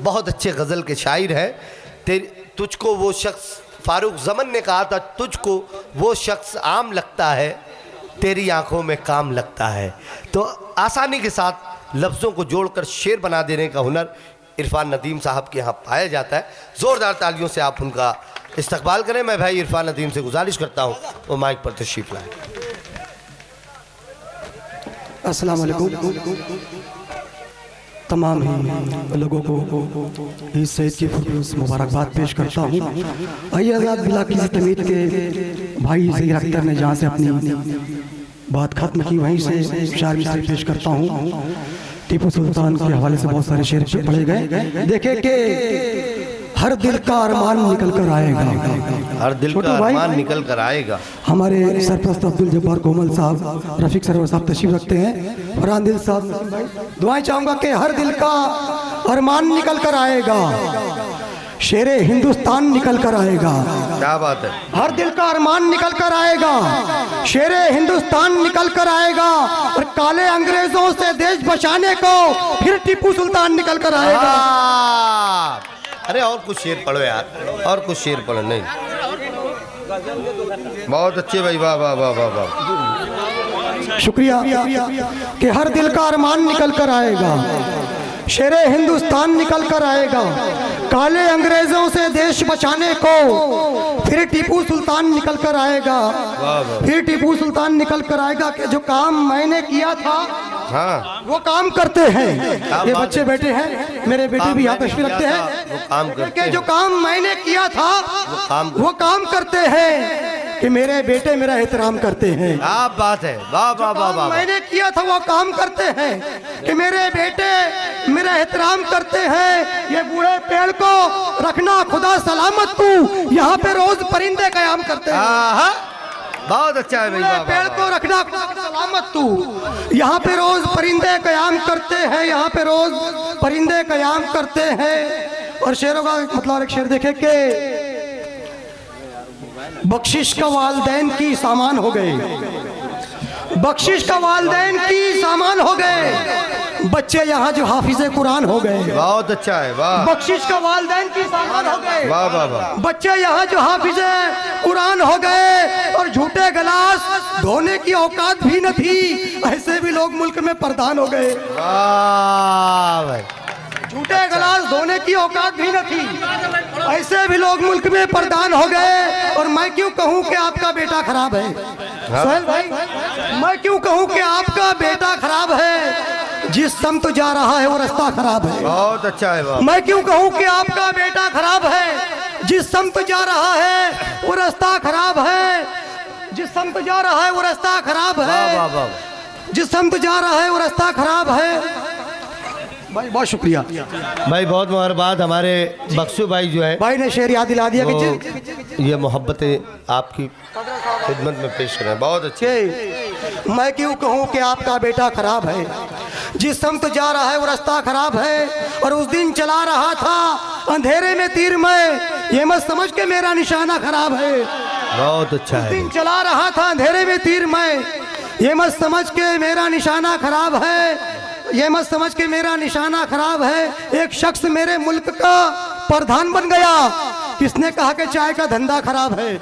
बहुत अच्छे गज़ल के शायर हैं। तुझको वो शख्स, फारूक ज़मन ने कहा था, तुझको वो शख्स आम लगता है, तेरी आंखों में काम लगता है। तो आसानी के साथ लफ्ज़ों को जोड़कर शेर बना देने का हुनर इरफान नदीम साहब के यहाँ पाया जाता है। ज़ोरदार तालियों से आप उनका इस्तकबाल करें। मैं भाई इरफान नदीम से गुजारिश करता हूँ वो माइक पर तशरीफ़ लाएँ। अस्सलाम वालेकुम। तमाम ही लोगों को इस सईद की खुलूस मुबारकबाद पेश करता हूँ। आइए आज़ाद बिला किसी तमीद के भाई ज़हीर अख्तर ने जहाँ से अपनी बात ख़त्म की वहीं से शार मिसरे पेश करता हूँ। टीपू सुल्तान के हवाले से बहुत सारे शेर पढ़े गए। देखे कि हर दिल का अरमान निकल कर आएगा, हर दिल का अरमान निकल कर आएगा। हमारे सरपरस्त अब्दुल जब्बार कोमल साहब, रफीक सरवर साहब तशरीफ रखते हैं। फरहान दिल साहब, दुआएं चाहूँगा कि हर दिल का अरमान निकल कर आएगा, शेरे हिंदुस्तान निकल कर आएगा। क्या बात है। हर दिल का अरमान निकल कर आएगा, शेरे हिंदुस्तान निकल कर आएगा, और काले अंग्रेजों से देश बचाने को फिर टीपू सुल्तान निकल कर आएगा। अरे और कुछ शेर पढ़ो यार, और कुछ शेर पढ़ो। नहीं, बहुत अच्छे भाई, वाह वाह वाह वाह वाह, शुक्रिया। कि हर दिल का अरमान निकल कर आएगा, शेरे हिंदुस्तान निकल कर आएगा, काले अंग्रेजों से देश बचाने को फिर टीपू सुल्तान निकल कर आएगा। फिर टीपू सुल्तान निकल कर आएगा कि जो काम मैंने किया था हाँ वो काम करते हैं। ये बच्चे बैठे हैं, मेरे बेटे भी यहाँ तशरीफ रखते हैं। वो काम करते, जो काम मैंने किया था वो काम करते हैं, कि मेरे बेटे मेरा एहतराम करते हैं। क्या बात है, वाह वाह वाह वाह। मैंने किया था वो काम करते हैं, कि मेरे बेटे मेरा एहतराम करते हैं। ये बूढ़े पेड़ को रखना खुदा सलामत तू, यहाँ पे रोज परिंदे कयाम करते हैं। बहुत अच्छा है भाई, पेड़ को रखना सलामत तू, यहाँ पे रोज परिंदे कयाम करते हैं, यहाँ पे रोज परिंदे कयाम करते हैं। और शेरों का मतलब एक शेर देखे कि बख्शिश का वालदैन की सामान हो गए, बख्शिश का वालदैन की सामान हो गए, बच्चे यहाँ जो हाफिज़े कुरान हो गए। बहुत अच्छा है, वाह। बख्शिश का वालदैन की सामान हो गए, वाह वाह वाह। बच्चे यहाँ जो हाफिज़े कुरान हो गए, और झूठे गिलास धोने की औकात भी न थी, ऐसे भी लोग मुल्क में प्रधान हो गए। वाह भाई, झूठे गिलास धोने की औकात भी न थी, ऐसे भी लोग मुल्क में प्रधान हो गए। और मैं क्यों कहूँ कि आपका बेटा खराब है सोहेल भाई, मैं क्यों कहूँ कि आपका बेटा खराब है, जिस समत जा रहा है वो रास्ता खराब है। बहुत अच्छा है, वाह। मैं क्यों कहूँ कि आपका बेटा खराब है, जिस समत जा रहा है वो रास्ता खराब है, जिस समत जा रहा है वो रास्ता खराब है, जिस समत जा रहा है वो रास्ता खराब है। भाई बहुत शुक्रिया भाई, बहुत मुबारकबाद। हमारे बख्शू भाई जो है, भाई ने शेर याद दिला दिया कि ये मोहब्बतें आपकी खिदमत में पेश करें। बहुत अच्छे। मैं क्यों कहूँ कि आपका बेटा खराब है, जिस समत जा रहा है वो रास्ता खराब है, और उस दिन चला रहा था अंधेरे में तीर में, ये मत समझ के मेरा निशाना खराब है। बहुत अच्छा है। उस दिन चला रहा था अंधेरे में तीर में, ये मत समझ के मेरा निशाना खराब है, ये मत समझ के मेरा निशाना खराब है। एक शख्स मेरे मुल्क का प्रधान बन गया, किसने कहा कि चाय का धंधा खराब है।